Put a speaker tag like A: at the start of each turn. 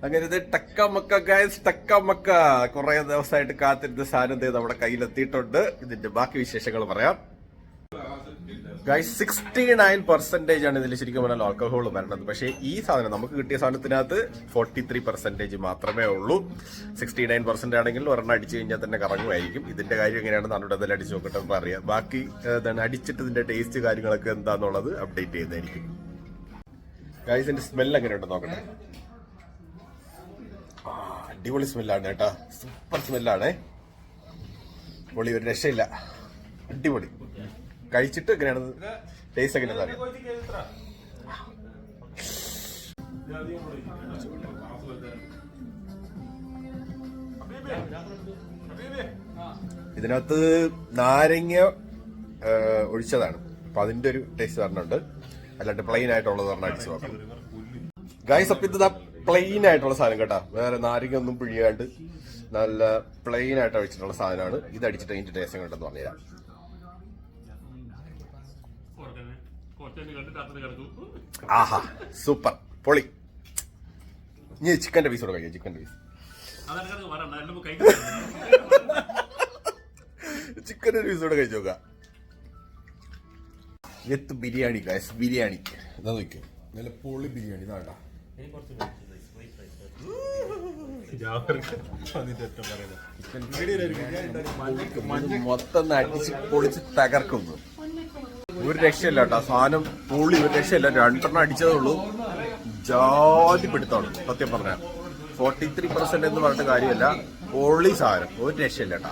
A: അങ്ങനെ ഇത് ടക്ക മക്ക കുറെ ദിവസമായിട്ട് കാത്തിരുന്ന സാധനം നമ്മുടെ കയ്യിലെത്തിയിട്ടുണ്ട്. ഇതിന്റെ ബാക്കി വിശേഷങ്ങൾ പറയാം. ഗൈസ് 69% ആണ് ഇതിൽ ശരിക്കും പറഞ്ഞാൽ ആൽക്കഹോൾ വരണത്. പക്ഷേ ഈ സാധനം നമുക്ക് കിട്ടിയ സാധനത്തിനകത്ത് 43% മാത്രമേ ഉള്ളൂ. 69% ആണെങ്കിൽ ഒരെണ്ണം അടിച്ചു കഴിഞ്ഞാൽ തന്നെ കറങ്ങുമായിരിക്കും. ഇതിന്റെ കാര്യം എങ്ങനെയാണെന്ന് അവിടെ അതിൽ അടിച്ചു നോക്കട്ടെ പറയാം. ബാക്കി അടിച്ചിട്ട് ഇതിന്റെ ടേസ്റ്റ് കാര്യങ്ങളൊക്കെ എന്താന്നുള്ളത് അപ്ഡേറ്റ് ചെയ്യുന്നതായിരിക്കും. ഗൈസ് ഇതിന്റെ സ്മെല്ല് എങ്ങനെയുണ്ടെന്ന് നോക്കട്ടെ. അടിപൊളി സ്മെല്ലാണ് കേട്ടാ, സൂപ്പർ സ്മെല്ലാണ്. പൊളി, ഒരു രക്ഷയില്ല, അടിപൊളി. കഴിച്ചിട്ട് എങ്ങനെയാണ് ടേസ്റ്റ് എങ്ങനെയാണെന്ന് അറിയാം. ഇതിനകത്ത് നാരങ്ങ ഒഴിച്ചതാണ്, അപ്പൊ അതിന്റെ ഒരു ടേസ്റ്റ് പറഞ്ഞുണ്ട്. അല്ലാണ്ട് പ്ലെയിൻ ആയിട്ടുള്ളത് പറഞ്ഞാൽ അടിച്ചു നോക്കാം. ഗൈസ് അപ്പൊ ഇത് പ്ലെയിൻ ആയിട്ടുള്ള സാധനം കേട്ടാ, വേറെ നാരങ്ങ ഒന്നും പിഴിയാണ്ട് നല്ല പ്ലെയിൻ ആയിട്ട് ഒഴിച്ചിട്ടുള്ള സാധനമാണ്. ഇത് അടിച്ചിട്ട് അതിന്റെ ടേസ്റ്റ് കണ്ടെന്ന് പറഞ്ഞുതരാം. ആഹാ, സൂപ്പർ, പൊളി. ഇനി ചിക്കന്റെ പീസോടെ കഴിക്കാം. ചിക്കന്റെ പീസ് പീസോടെ കഴിച്ചു നോക്കാം. വിത്ത് ബിരിയാണി ഗൈസ്, ബിരിയാണി എന്താ നോക്കിയോ, നല്ല പൊളി ബിരിയാണി. ഇതാണ്ടാ മൊത്തം അടിച്ച് പൊളിച്ച് തകർക്കുന്നു. ഒരു രക്ഷയില്ല കേട്ടോ സാധനം, പൊളി, ഒരു രക്ഷയില്ല. 2 അടിച്ചതേ ഉള്ളൂ. ജാതി പിടുത്താണ് സത്യം പറഞ്ഞ. 43% എന്ന് പറഞ്ഞിട്ട് കാര്യമല്ല, പൊളി സാധനം, ഒരു രക്ഷയില്ല കേട്ടോ.